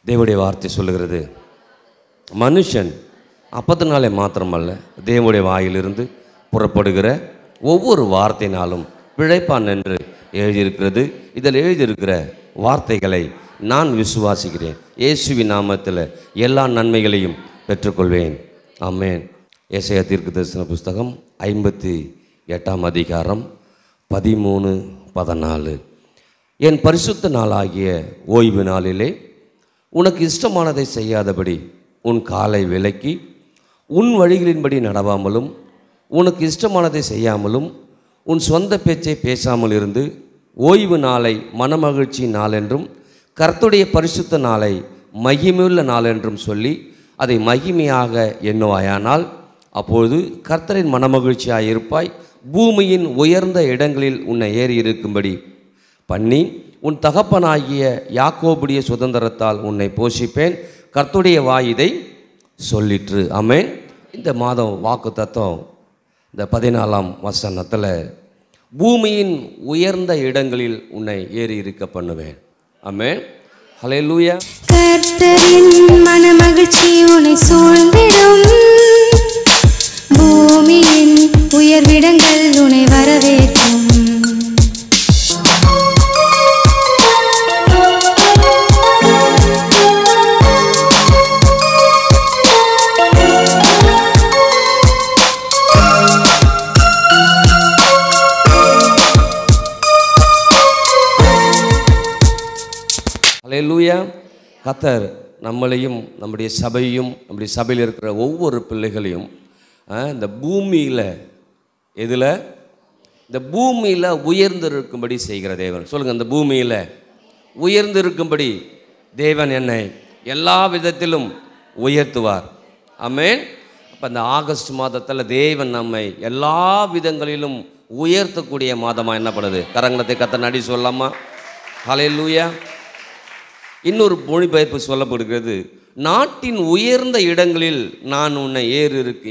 தேவனுடைய வார்த்தை சொல்லுகிறது, மனுஷன் அப்பத்தினாலே மாத்திரமல்ல, தேவனுடைய வாயிலிருந்து புறப்படுகிற ஒவ்வொரு வார்த்தையினாலும் பிழைப்பான் என்று எழுதியிருக்கிறது. இதில் எழுதியிருக்கிற வார்த்தைகளை நான் விசுவாசிக்கிறேன். இயேசுவின் நாமத்தில் எல்லா நன்மைகளையும் பெற்றுக்கொள்வேன். ஆமென். ஏசாயா தீர்க்கதரிசன புஸ்தகம் 58ஆம் அதிகாரம் 13-14. என் பரிசுத்த நாளாகிய ஓய்வு நாளிலே உனக்கு இஷ்டமானதை செய்யாதபடி உன் காலை விலக்கி உன் வழிகளின்படி நடவாமலும் உனக்கு இஷ்டமானதை செய்யாமலும் உன் சொந்த பேச்சை பேசாமல் இருந்து ஓய்வு நாளை மனமகிழ்ச்சி நாளென்றும் கர்த்தருடைய பரிசுத்த நாளை மகிமையுள்ள நாளென்றும் சொல்லி அதை மகிமையாக எண்ணுவாயானால் அப்பொழுது கர்த்தரின் மனமகிழ்ச்சியாக இருப்பாய். பூமியின் உயர்ந்த இடங்களில் உன்னை ஏறி இருக்கும்படி பண்ணி உன் தகப்பனாகிய யாக்கோபுடைய சுதந்திரத்தால் உன்னை போஷிப்பேன். கர்த்தருடைய வாய் இதை சொல்லிற்று. ஆமென். இந்த மாதம் வாக்கு தத்துவம் இந்த 14ஆம் வசனத்தில் பூமியின் உயர்ந்த இடங்களில் உன்னை ஏறி இருக்க பண்ணுவேன். ஆமென். ஹல்லேலூயா. கர்த்தரின் மனமகிழ்ச்சி உன்னை சூழ்ந்திடும், பூமியின் உயர்விடங்கள் உன்னை வரவேற்கும். ஹல்லேலூயா. கர்த்தர் நம்மளையும் நம்முடைய சபையும் நம்முடைய சபையில் இருக்கிற ஒவ்வொரு பிள்ளைகளையும் இந்த பூமியில் எதில் இந்த பூமியில் உயர்ந்திருக்கும்படி செய்கிற தேவன். சொல்லுங்கள், இந்த பூமியில் உயர்ந்திருக்கும்படி தேவன் என்னை எல்லா விதத்திலும் உயர்த்துவார். ஆமென். அப்போ இந்த ஆகஸ்ட் மாதத்தில் தேவன் நம்மை எல்லா விதங்களிலும் உயர்த்தக்கூடிய மாதமாக என்ன பண்ணுது? கரங்களத்தை கர்த்தர் நடி சொல்லலாமா? ஹல்லேலூயா. இன்னொரு மொழிபெயர்ப்பு சொல்லப்படுகிறது, நாட்டின் உயர்ந்த இடங்களில் நான் உன்னை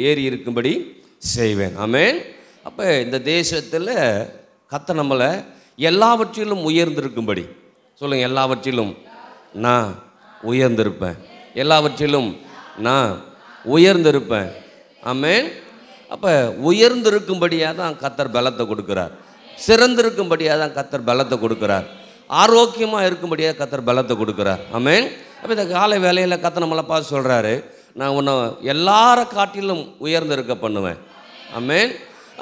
ஏறி இருக்கும்படி செய்வேன். ஆமென். அப்போ இந்த தேசத்தில் கர்த்தர் நம்மளை எல்லாவற்றிலும் உயர்ந்திருக்கும்படி சொல்லுங்கள், எல்லாவற்றிலும் நான் உயர்ந்திருப்பேன், எல்லாவற்றிலும் நான் உயர்ந்திருப்பேன். ஆமென். அப்போ உயர்ந்திருக்கும்படியாக தான் கர்த்தர் பலத்தை கொடுக்குறார், சிறந்திருக்கும்படியாக தான் கர்த்தர் பலத்தை கொடுக்குறார், ஆரோக்கியமாக இருக்கும்படியாக கர்த்தர் பலத்தை கொடுக்குறார். ஆமென். அப்போ இந்த காலை வேலையில் கர்த்தர் நம்மளை பார்த்து சொல்கிறாரு, நான் உன்னை எல்லார காட்டிலும் உயர்ந்திருக்க பண்ணுவேன். ஆமென்.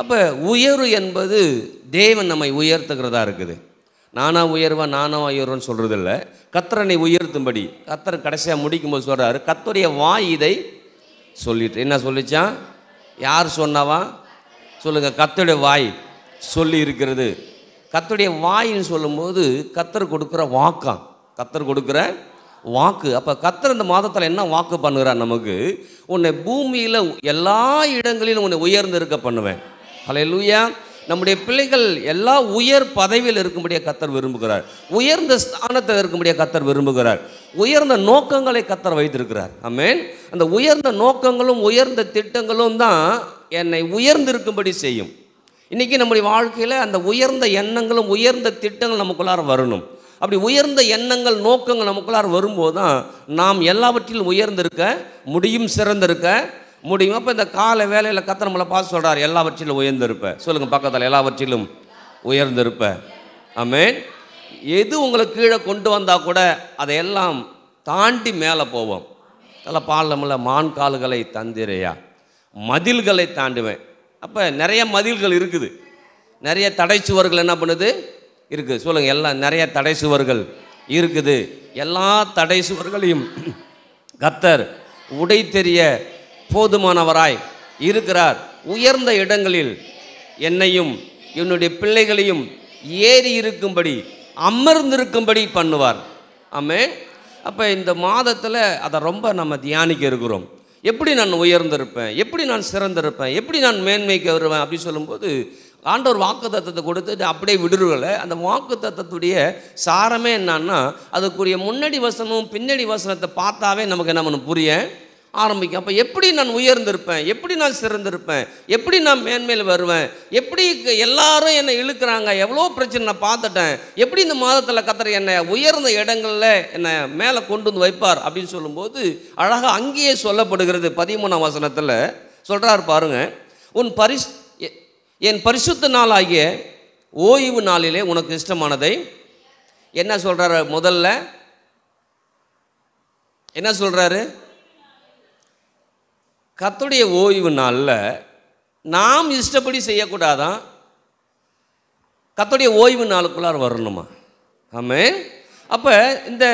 அப்போ உயர்வு என்பது தேவன் நம்மை உயர்த்துகிறதா இருக்குது. நானா உயர்வேன் நானா உயர்வேன்னு சொல்கிறது இல்லை, கர்த்தரனை உயர்த்தும்படி. கர்த்தர் கடைசியாக முடிக்கும்போது சொல்கிறாரு, கர்த்தருடைய வாய் இதை சொல்லிட்டு. என்ன சொல்லிச்சான்? யார் சொன்னவா? சொல்லுங்கள், கர்த்தருடைய வாய் சொல்லி இருக்கிறது. கர்த்தருடைய வாயின்னு சொல்லும்போது கர்த்தர் கொடுக்குற வாக்காம், கர்த்தர் கொடுக்குற வாக்கு. அப்போ கர்த்தர் இந்த மாதத்தில் என்ன வாக்கு பண்ணுகிறார் நமக்கு? உன்னை பூமியில் எல்லா இடங்களிலும் உன்னை உயர்ந்து இருக்க பண்ணுவேன். ஹல்லேலூயா. நம்முடைய பிள்ளைகள் எல்லா உயர் பதவியில் இருக்கும்படியாக கர்த்தர் விரும்புகிறார், உயர்ந்த ஸ்தானத்தில் இருக்கும்படியாக கர்த்தர் விரும்புகிறார், உயர்ந்த நோக்கங்களை கர்த்தர் வைத்திருக்கிறார். ஆமென். அந்த உயர்ந்த நோக்கங்களும் உயர்ந்த திட்டங்களும் தான் என்னை உயர்ந்திருக்கும்படி செய்யும். இன்றைக்கி நம்முடைய வாழ்க்கையில் அந்த உயர்ந்த எண்ணங்களும் உயர்ந்த திட்டங்கள் நமக்குள்ளார வரணும். அப்படி உயர்ந்த எண்ணங்கள் நோக்கங்கள் நமக்குள்ளார வரும்போது தான் நாம் எல்லாவற்றிலும் உயர்ந்திருக்க முடியும், சிறந்திருக்க முடியும். அப்போ இந்த காலை வேலையில் கர்த்தர் நம்மளை பார்த்து சொல்கிறார், எல்லாவற்றிலும் உயர்ந்திருப்பேன். சொல்லுங்கள் பக்கத்தில், எல்லாவற்றிலும் உயர்ந்திருப்பேன். ஆமென். எது உங்களை கீழே கொண்டு வந்தால் கூட அதையெல்லாம் தாண்டி மேலே போவோம். அதில் பாலமில்ல மான் கால்களை தந்திரையா, மதில்களை தாண்டுவேன். அப்போ நிறைய மதில்கள் இருக்குது, நிறைய தடை சுவர்கள் என்ன பண்ணுது இருக்குது. சொல்லுங்கள், எல்லாம் நிறைய தடை சுவர்கள் இருக்குது. எல்லா தடை சுவர்களையும் கர்த்தர் உடை தெரிய போதுமானவராய் இருக்கிறார். உயர்ந்த இடங்களில் என்னையும் என்னுடைய பிள்ளைகளையும் ஏறி இருக்கும்படி அமர்ந்திருக்கும்படி பண்ணுவார். ஆமென். அப்போ இந்த மாதத்தில் அதை ரொம்ப நம்ம தியானிக்க இருக்கிறோம். எப்படி நான் உயர்ந்திருப்பேன், எப்படி நான் சிறந்திருப்பேன், எப்படி நான் மேன்மைக்கு வருவேன் அப்படி சொல்லும்போது ஆண்டவர் வாக்கு தத்தத்தை கொடுத்து அப்படியே விடுறதில்லை. அந்த வாக்கு தத்தத்துடைய சாரமே என்னன்னா, அதுக்குரிய முன்னாடி வசனமும் பின்னாடி வசனத்தை பார்த்தாவே நமக்கு என்ன பண்ணணும், புரிய ஆரம்பிக்கும். அப்போ எப்படி நான் உயர்ந்திருப்பேன், எப்படி நான் சிறந்திருப்பேன், எப்படி நான் மேன்மேல் வருவேன், எப்படி எல்லாரும் என்னை இழுக்கிறாங்க, எவ்வளோ பிரச்சனை நான் பார்த்துட்டேன், எப்படி இந்த மாதத்தில் கர்த்தர் என்னை உயர்ந்த இடங்களில் என்னை மேலே கொண்டு வந்து வைப்பார் அப்படின்னு சொல்லும்போது அழகாக அங்கேயே சொல்லப்படுகிறது. 13ஆம் வசனத்தில் சொல்கிறார் பாருங்க, என் பரிசுத்த நாளாகிய ஓய்வு நாளிலே உனக்கு இஷ்டமானதை என்ன சொல்கிறாரு? முதல்ல என்ன சொல்கிறாரு? கர்த்தருடைய ஓய்வு நாளில் நாம் இஷ்டப்படி செய்யக்கூடாதான், கர்த்தருடைய ஓய்வு நாளுக்குள்ளார வரணுமா? ஆமென். அப்போ இந்த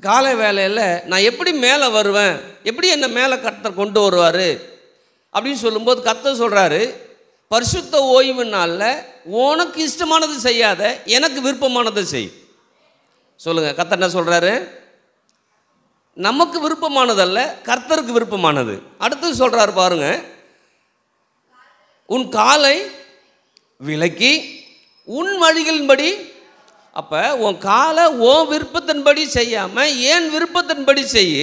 காலை வேளையில் நான் எப்படி மேலே வருவேன், எப்படி என்னை மேலே கர்த்தர் கொண்டு வருவார் அப்படின்னு சொல்லும்போது கர்த்தர் சொல்கிறாரு, பரிசுத்த ஓய்வு நாளில் உனக்கு இஷ்டமானது செய்யாத, எனக்கு விருப்பமானதை செய். சொல்லுங்கள், கர்த்தர் என்ன சொல்கிறாரு? நமக்கு விருப்பமானதல்ல, கர்த்தருக்கு விருப்பமானது. அடுத்து சொல்கிறார் பாருங்க, உன் காலை விலக்கி உன் வழிகளின்படி. அப்போ உன் காலை உன் விருப்பத்தின்படி செய்யாமல் என் விருப்பத்தின்படி செய்.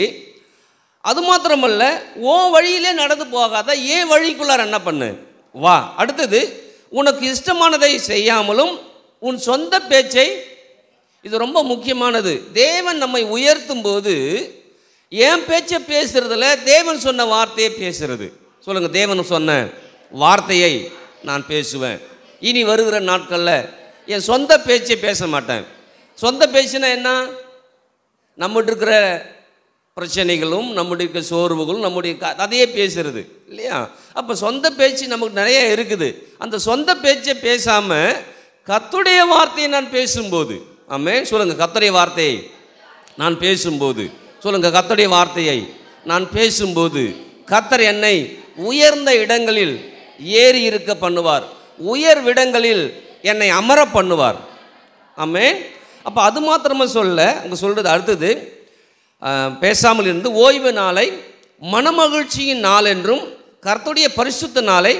அது மாத்திரமல்ல, உன் வழியிலே நடந்து போகாத, ஏன் வழிக்குள்ளார என்ன பண்ணு, வா. அடுத்தது, உனக்கு இஷ்டமானதை செய்யாமலும் உன் சொந்த பேச்சை. இது ரொம்ப முக்கியமானது. தேவன் நம்மை உயர்த்தும் போது என் பேச்சை பேசுறதுல தேவன் சொன்ன வார்த்தையை பேசுறது. சொல்லுங்க, தேவன் சொன்ன வார்த்தையை நான் பேசுவேன். இனி வருகிற நாட்களில் என் சொந்த பேச்சை பேச மாட்டேன். சொந்த பேச்சுனா என்ன? நம்மகிட்ட இருக்கிற பிரச்சனைகளும் நம்முடைய இருக்கிற சோர்வுகளும் நம்முடைய அதையே பேசுறது இல்லையா? அப்போ சொந்த பேச்சு நமக்கு நிறைய இருக்குது. அந்த சொந்த பேச்சை பேசாமல் கர்த்தருடைய வார்த்தையை நான் பேசும்போது, ஆமென் சொல்லுங்கள், கர்த்தருடைய வார்த்தையை நான் பேசும்போது, சொல்லுங்கள், கர்த்தருடைய வார்த்தையை நான் பேசும்போது கர்த்தர் என்னை உயர்ந்த இடங்களில் ஏறி இருக்க பண்ணுவார், உயர்விடங்களில் என்னை அமர பண்ணுவார். ஆமென். அப்போ அது மாத்திரமா சொல்ல, அங்கே சொல்கிறது அடுத்தது, பேசாமல் இருந்து ஓய்வு நாளை மனமகிழ்ச்சியின் நாள் என்றும் கர்த்தருடைய பரிசுத்த நாளை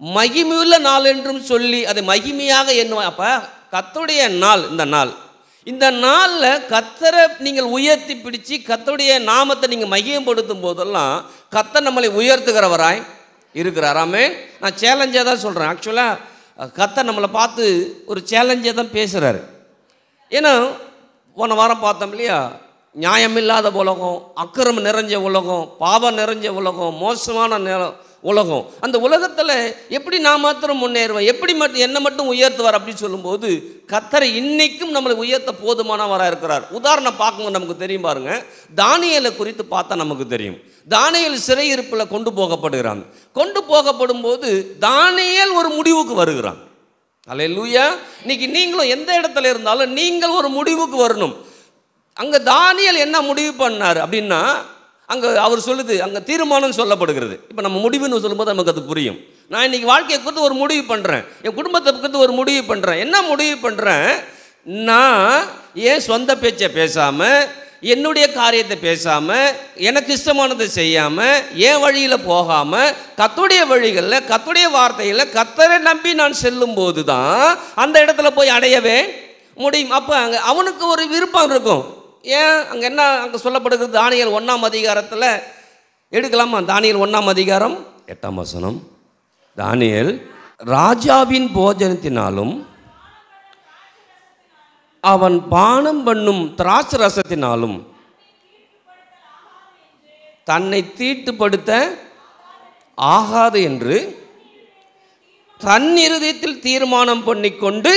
மகிமையுள்ள நாள் என்றும் சொல்லி அதை மகிமையாக எண்ணுவார். அப்போ கர்த்தருடைய நாள், இந்த நாளில் கர்த்தரை நீங்கள் உயர்த்தி பிடிச்சி கர்த்தருடைய நாமத்தை நீங்கள் மகிமைப்படுத்தும் போதெல்லாம் கர்த்தர் நம்மளை உயர்த்துகிறவராய் இருக்கிறார். ஆமென். நான் சேலஞ்சாக தான் சொல்கிறேன். ஆக்சுவலாக கர்த்தர் நம்மளை பார்த்து ஒரு சேலஞ்சாக தான் பேசுகிறாரு. ஏன்னா போன வாரம் பார்த்தோம் இல்லையா, நியாயமில்லாத உலகம், அக்கிரமம் நிறைஞ்ச உலகம், பாவம் நிறைஞ்ச உலகம், மோசமான உலகம். அந்த உலகத்தில் எப்படி நான் மாத்திரம் முன்னேறுவேன், எப்படி மட்டும் என்னை மட்டும் உயர்த்துவார் அப்படின்னு சொல்லும்போது கர்த்தரை இன்னைக்கும் நம்மளை உயர்த்த போதுமானவராக இருக்கிறார். உதாரணம் பார்க்கும்போது நமக்கு தெரியும் பாருங்க, தானியேலை குறித்து பார்த்தா நமக்கு தெரியும். தானியேல் சிறையிருப்பில் கொண்டு போகப்படுகிறான். கொண்டு போகப்படும் போது தானியேல் ஒரு முடிவுக்கு வருகிறான். அல்லேலூயா. இன்னைக்கு நீங்களும் எந்த இடத்துல இருந்தாலும் நீங்கள் ஒரு முடிவுக்கு வரணும். அங்கே தானியேல் என்ன முடிவு பண்ணார் அப்படின்னா, அங்கே அவர் சொல்லுது, அங்கே தீர்மானம் சொல்லப்படுகிறது. இப்போ நம்ம முடிவுன்னு சொல்லும்போது நமக்கு அது புரியும். நான் இன்றைக்கி வாழ்க்கையை குறித்து ஒரு முடிவு பண்ணுறேன், என் குடும்பத்தை குறித்து ஒரு முடிவு பண்ணுறேன். என்ன முடிவு பண்ணுறேன்? நான் ஏன் சொந்த பேச்சை பேசாமல், என்னுடைய காரியத்தை பேசாமல், எனக்கு இஷ்டமானதை செய்யாமல், என் வழியில் போகாமல் கர்த்தருடைய வழிகளில் கர்த்தருடைய வார்த்தையில் கர்த்தரை நம்பி நான் செல்லும்போது தான் அந்த இடத்துல போய் அடையவே முடியும். அப்போ அங்கே அவனுக்கு ஒரு விருப்பம் இருக்கும். ஏன் அங்கே என்ன அங்கே சொல்லப்படுகிறது? தானியேல் 1ஆம் அதிகாரத்தில் எடுக்கலாமா? தானியேல் 1ஆம் அதிகாரம் 8ஆம் வசனம். தானியேல் ராஜாவின் போஜனத்தினாலும் அவன் பானம் பண்ணும் திராட்சை ரசத்தினாலும் தன்னை தீட்டுப்படுத்த ஆகாது என்று தன் இருதயத்தில் தீர்மானம் பண்ணிக்கொண்டு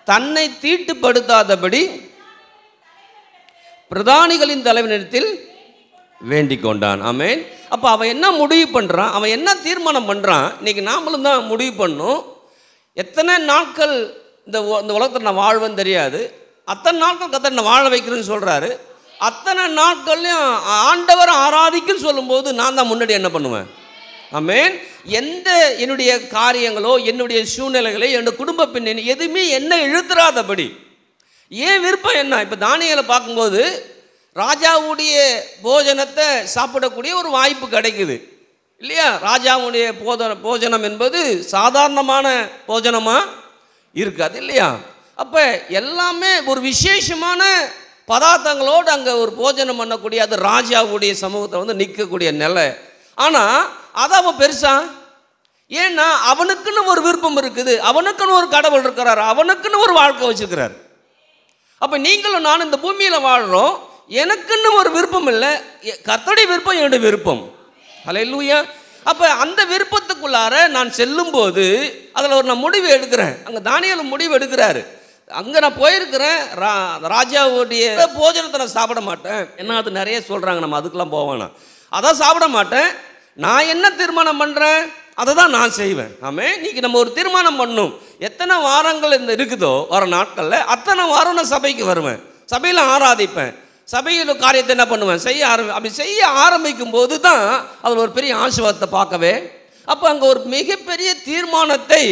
தன்னை தீட்டுப்படுத்தாதபடி பிரதானிகளின் தலைவனிடத்தில் வேண்டிக் கொண்டான். ஆமென். அப்போ அவன் என்ன முடிவு பண்ணுறான், அவன் என்ன தீர்மானம் பண்ணுறான்? இன்றைக்கி நாமளும் தான் முடிவு பண்ணணும். எத்தனை நாட்கள் இந்த உலகத்தில் நான் வாழ்வேன்னு தெரியாது, அத்தனை நாட்கள் கர்த்தர் நான் வாழ வைக்கிறேன்னு சொல்கிறாரு. அத்தனை நாட்கள்லையும் ஆண்டவர் ஆராதிக்குன்னு சொல்லும்போது நான் தான் முன்னாடி என்ன பண்ணுவேன்? ஆமென். எந்த என்னுடைய காரியங்களோ என்னுடைய சூழ்நிலைகளோ என்னுடைய குடும்ப பின்னணி எதுவுமே என்ன இழுத்துறாதபடி ஏன் விருப்பம் என்ன? இப்போ தானியேலை பார்க்கும்போது ராஜாவுடைய போஜனத்தை சாப்பிடக்கூடிய ஒரு வாய்ப்பு கிடைக்குது இல்லையா? ராஜாவுடைய போஜனம் என்பது சாதாரணமான போஜனமாக இருக்காது இல்லையா? அப்போ எல்லாமே ஒரு விசேஷமான பதார்த்தங்களோடு அங்கே ஒரு போஜனம் பண்ணக்கூடிய அது ராஜாவுடைய சமூகத்தில் வந்து நிற்கக்கூடிய நிலை. ஆனால் அதை அவன் பெருசா, ஏன்னா அவனுக்குன்னு ஒரு விருப்பம் இருக்குது, அவனுக்குன்னு ஒரு கடவுள் இருக்கிறார், அவனுக்குன்னு ஒரு வாழ்க்கை வச்சுருக்கிறார். அப்போ நீங்களும் நானும் இந்த பூமியில் வாழ்கிறோம், எனக்குன்னு ஒரு விருப்பம் இல்லை, கர்த்தருடைய விருப்பம் என்னுடைய விருப்பம். ஹல்லேலூயா. அப்போ அந்த விருப்பத்துக்குள்ளார நான் செல்லும்போது அதில் ஒரு நான் முடிவு எடுக்கிறேன். அங்கே தானியேல் முடிவு எடுக்கிறாரு. அங்கே நான் போயிருக்கிறேன், ராஜாவுடைய போஜனத்தை நான் சாப்பிட மாட்டேன். ஏன்னா அது நிறைய சொல்கிறாங்க, நம்ம அதுக்கெல்லாம் போவேண்ணா, அதான் சாப்பிட மாட்டேன். நான் என்ன தீர்மானம் பண்ணுறேன் அதை தான் நான் செய்வேன். ஆமாம். இன்றைக்கி நம்ம ஒரு தீர்மானம் பண்ணணும். எத்தனை வாரங்கள் இந்த இருக்குதோ வர நாட்களில் அத்தனை வாரம் நான் சபைக்கு வருவேன், சபையில் ஆராதிப்பேன், சபையில் காரியத்தை என்ன பண்ணுவேன், அப்படி செய்ய ஆரம்பிக்கும் போது தான் அதில் ஒரு பெரிய ஆசீர்வாதத்தை பார்க்கவே. அப்போ அங்கே ஒரு மிகப்பெரிய தீர்மானத்தை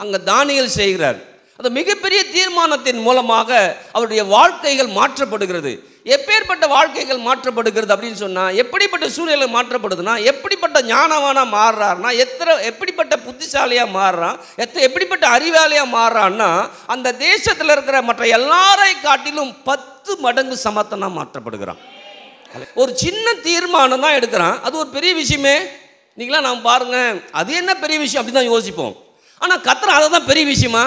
அங்கே தானியேல் செய்கிறார். அந்த மிகப்பெரிய தீர்மானத்தின் மூலமாக அவருடைய வாழ்க்கைகள் மாற்றப்படுகிறது. எப்பேற்பட்ட வாழ்க்கைகள் மாற்றப்படுகிறது அப்படின்னு சொன்னால், எப்படிப்பட்ட சூழ்நிலை மாற்றப்படுதுன்னா, எப்படிப்பட்ட ஞானவானாக மாறுறாருன்னா, எப்படிப்பட்ட புத்திசாலியாக மாறுறான், எப்படிப்பட்ட அறிவாளியாக மாறுறான்னா, அந்த தேசத்தில் இருக்கிற மற்ற எல்லாரை காட்டிலும் 10 மடங்கு சமத்தனாக மாற்றப்படுகிறான். ஒரு சின்ன தீர்மானம் தான் எடுக்கிறான், அது ஒரு பெரிய விஷயமே. நீங்களாம் நாம் பாருங்கள், அது என்ன பெரிய விஷயம் அப்படி தான் யோசிப்போம். ஆனால் கர்த்தர் அதை தான் பெரிய விஷயமா.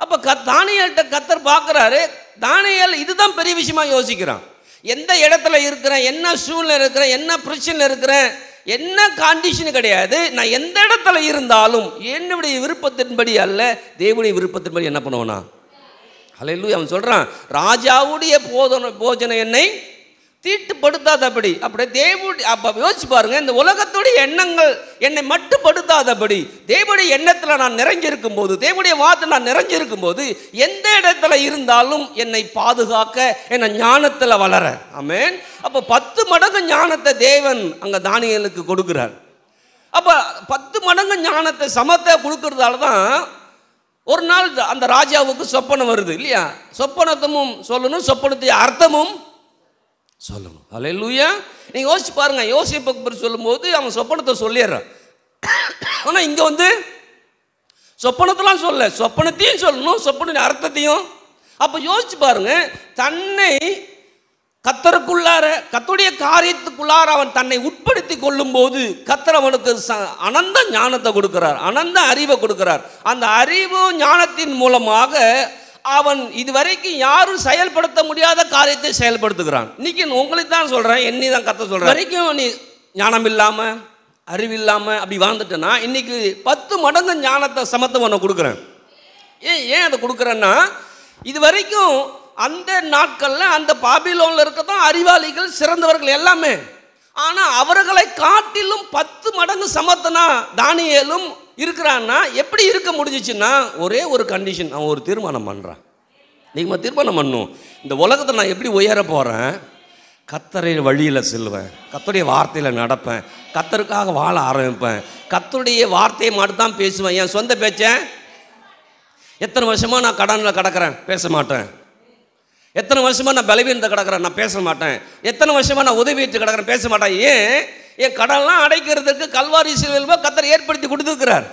அப்போ தானியேல்கிட்ட கர்த்தர் பார்க்குறாரு, தானியேல் இதுதான் பெரிய விஷயமா யோசிக்கிறான். எந்த இடத்துல இருக்கிறேன், என்ன சூழ்நிலை இருக்கிறேன், என்ன பிரச்சனை இருக்கிறேன், என்ன கண்டிஷன் கிடையாது, நான் எந்த இடத்துல இருந்தாலும் என்னுடைய விருப்பத்தின்படி அல்ல, தேவனுடைய விருப்பத்தின்படி என்ன பண்ணுவேனா. ஹல்லேலூயா. அவன் சொல்கிறான், ராஜாவுடைய போஜனை என்னை தீட்டுப்படுத்தாதபடி. அப்படியே தேவனுடைய, அப்போ யோசிச்சு பாருங்க, இந்த உலகத்துடைய எண்ணங்கள் என்னை மட்டுப்படுத்தாதபடி தேவனுடைய எண்ணத்தில் நான் நிறைஞ்சிருக்கும் போது, தேவனுடைய வார்த்தை நான் நிறைஞ்சிருக்கும் போது, எந்த இடத்துல இருந்தாலும் என்னை பாதுகாக்க, என்னை ஞானத்தில் வளர. ஆமென். அப்போ 10 மடங்கு ஞானத்தை தேவன் அங்கே தானியேலுக்கு கொடுக்குறார். அப்போ 10 மடங்கு ஞானத்தை சமத்தை கொடுக்கறதால தான் ஒரு நாள் அந்த ராஜாவுக்கு சொப்பனம் வருது இல்லையா. சொப்பனத்தமும் சொல்லணும், சொப்பனத்துடைய அர்த்தமும் சொல்லணும். ஹல்லேலூயா. நீங்கள் யோசிச்சு பாருங்கள், யோசிப்பை பற்றி சொல்லும்போது அவன் சொப்பனத்தை சொல்லிடுறான். ஆனால் இங்கே வந்து சொப்பனத்தெல்லாம் சொல்ல, சொப்பனத்தையும் சொல்லணும், சொப்பன அர்த்தத்தையும். அப்போ யோசிச்சு பாருங்க, தன்னை கர்த்தருக்குள்ளார, கர்த்தருடைய காரியத்துக்குள்ளார அவன் தன்னை உட்படுத்தி கொள்ளும் போது கர்த்தர் அவனுக்கு அனந்த ஞானத்தை கொடுக்கிறார், அனந்த அறிவை கொடுக்கிறார். அந்த அறிவு ஞானத்தின் மூலமாக அவன் இதுவரைக்கும் யாரும் செயல்படுத்த முடியாத காரியத்தை செயல்படுத்துகிறான். இன்னைக்கு உங்களுக்கு தான் சொல்கிறேன், என்னை தான் கர்த்தர் சொல்கிறேன். வரைக்கும் நீ ஞானம் இல்லாமல், அறிவில்லாமல் அப்படி வாழ்ந்துட்டேன்னா, இன்னைக்கு 10 மடங்கு ஞானத்தை சமத்தை உன்னை கொடுக்குறேன். ஏன் அதை கொடுக்குறேன்னா, இது வரைக்கும் அந்த நாட்களில் அந்த பாபிலோனில் இருக்க தான் அறிவாளிகள், சிறந்தவர்கள் எல்லாமே. ஆனால் அவர்களை காட்டிலும் 10 மடங்கு சமத்தனா தானியேலும் இருக்கிறான்னா எப்படி இருக்க முடிஞ்சிச்சுன்னா, ஒரே ஒரு கண்டிஷன், அவன் ஒரு தீர்மானம் பண்ணுறான். நீங்கள் தீர்மானம் பண்ணும், இந்த உலகத்தை நான் எப்படி உயர போகிறேன், கர்த்தரை வழியில் செல்வேன், கர்த்தருடைய வார்த்தையில் நடப்பேன், கர்த்தருக்காக வாழ ஆரம்பிப்பேன், கர்த்தருடைய வார்த்தையை மட்டும் தான் பேசுவேன். என் சொந்த பேச்சை எத்தனை வருஷமாக நான் கடனில் கிடக்கிறேன், பேச மாட்டேன். எத்தனை வருஷமாக நான் பலவீனத்தை கிடக்கிறேன், நான் பேச மாட்டேன். எத்தனை வருஷமாக நான் உதவிட்டு கிடக்கிறேன், பேச மாட்டேன். ஏன்? என் கடன்லாம் அடைக்கிறதுக்கு கல்வாரி சிலுவையில் கர்த்தர் ஏற்படுத்தி கொடுத்துருக்கிறார்.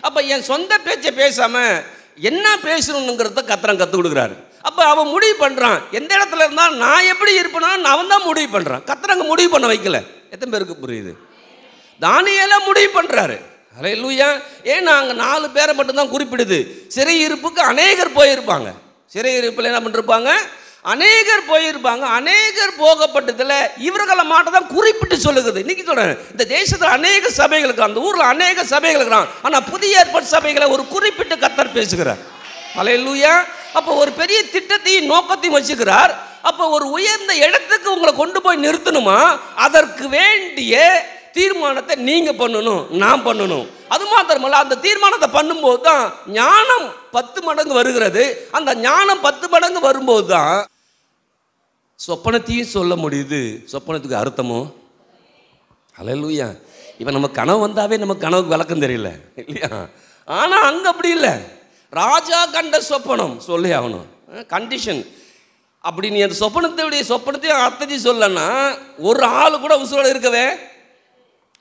அப்போ என் சொந்த பேச்சை பேசாமல் என்ன பேசணுங்கிறத கர்த்தர் கற்றுக் கொடுக்குறாரு. அப்போ அவன் முடிவு பண்ணுறான், எந்த இடத்துல இருந்தால் நான் எப்படி இருப்பேன்னு அவன் தான் முடிவு பண்ணுறான். கர்த்தர் அங்கே முடிவு பண்ண வைக்கல. எத்தனை பேருக்கு புரியுது? தானியேல முடிவு பண்ணுறாரு. ஹல்லேலூயா. ஏன்னா அங்கே 4 பேரை மட்டும்தான் குறிப்பிடுது. சிறையிருப்புக்கு அநேகர் போயிருப்பாங்க. சிறையிருப்பில் என்ன பண்ணிருப்பாங்க, அநேகர் போயிருப்பாங்க. அநேகர் போகப்பட்டதில் இவர்களை மட்டும் தான் குறிப்பிட்டு சொல்லுகிறது. இன்னைக்கு சொல்கிறேன், இந்த தேசத்தில் அநேக சபைகள் இருக்கிறான், அந்த ஊரில் அநேக சபைகள் இருக்கிறான். ஆனால் புதிய ஏற்பாட்டு சபைகளை ஒரு குறிப்பிட்டு கர்த்தர் பேசுகிறார். ஹல்லேலூயா. அப்போ ஒரு பெரிய திட்டத்தையும் நோக்கத்தையும் வச்சுக்கிறார். அப்போ ஒரு உயர்ந்த இடத்துக்கு உங்களை கொண்டு போய் நிறுத்தணுமா, அதற்கு வேண்டிய தீர்மானத்தை நீங்கள் பண்ணணும், நான் பண்ணணும். அது மாத்திரமல்ல, அந்த தீர்மானத்தை பண்ணும்போது தான் ஞானம் 10 மடங்கு வருகிறது. அந்த ஞானம் 10 மடங்கு வரும்போது தான் சொப்பனத்தையும் சொல்ல முடியுது, சொப்பனத்துக்கு அர்த்தமும். ஹல்லேலூயா. இப்போ நம்ம கனவு வந்தாவே நமக்கு கனவுக்கு விளக்கம் தெரியல இல்லையா. ஆனால் அங்கே அப்படி இல்லை, ராஜா கண்ட சொப்பனம் சொல்லி ஆகணும், கண்டிஷன். அப்படி நீ அந்த சொப்பனத்தையும் அர்த்தத்தையும் சொல்லனா ஒரு ஆள் கூட உசுரோடு இருக்கவே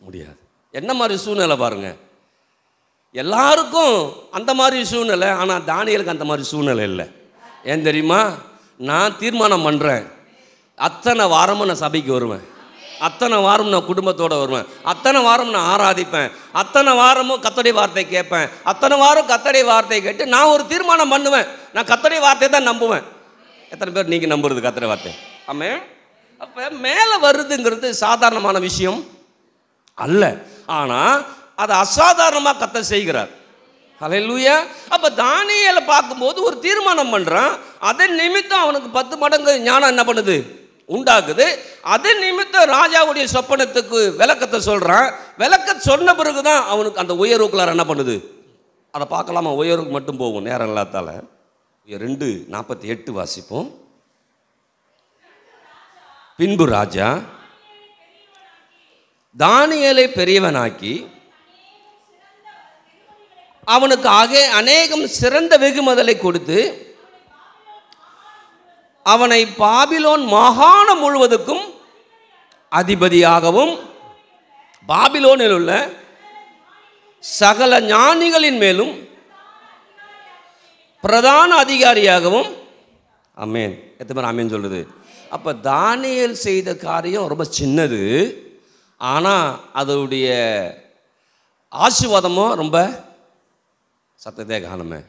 முடியாது. என்ன மாதிரி சூழ்நிலை பாருங்க. எல்லாருக்கும் அந்த மாதிரி சூழ்நிலை, ஆனால் தானியேலுக்கு அந்த மாதிரி சூழ்நிலை இல்லை. ஏன் தெரியுமா? நான் தீர்மானம் பண்ணுறேன், அத்தனை வாரமும் நான் சபைக்கு வருவேன், அத்தனை வாரம் நான் குடும்பத்தோடு வருவேன், அத்தனை வாரம் நான் ஆராதிப்பேன், அத்தனை வாரமும் கர்த்தருடைய வார்த்தை கேட்பேன், அத்தனை வாரம் கர்த்தருடைய வார்த்தை கேட்டு நான் ஒரு தீர்மானம் பண்ணுவேன், நான் கர்த்தருடைய வார்த்தையை தான் நம்புவேன். எத்தனை பேர் நீங்கள் நம்புறது கர்த்தருடைய வார்த்தை? ஆமென். அப்போ மேலே வருதுங்கிறது சாதாரணமான விஷயம் அல்ல, ஆனால் அதை அசாதாரணமாக கர்த்தர் செய்கிறார். ஹல்லேலூயா. அப்போ தானியேலை பார்க்கும்போது ஒரு தீர்மானம் பண்ணுறான், அதன் நிமித்தம் அவனுக்கு 10 மடங்கு ஞானம் என்ன பண்ணுது, உண்டாக்குது. அதன் நிமித்தம் ராஜாவுடைய சொப்பனத்துக்கு விளக்கத்தை சொல்கிறான். விளக்க சொன்ன பிறகு தான் அவனுக்கு அந்த உயர்வுக்குள்ளார என்ன பண்ணுது, அதை பார்க்கலாமா? உயர்வுக்கு மட்டும் போகும், நேரம் இல்லாதால. 2:48 வாசிப்போம். பின்பு ராஜா தானியேலை பெரியவனாக்கி அவனுக்கு அநேகம் சிறந்த வெகுமதலை கொடுத்து அவனை பாபிலோன் மாகாணம் முழுவதுக்கும் அதிபதியாகவும் பாபிலோனில் உள்ள சகல ஞானிகளின் மேலும் பிரதான அதிகாரியாகவும். ஆமென். எத்தனை பேர் ஆமென் சொல்லுது? அப்போ தானியேல் செய்த காரியம் ரொம்ப சின்னது, ஆனால் அதோடைய ஆசீர்வாதமும் ரொம்ப சத்தத்தை காணுமே.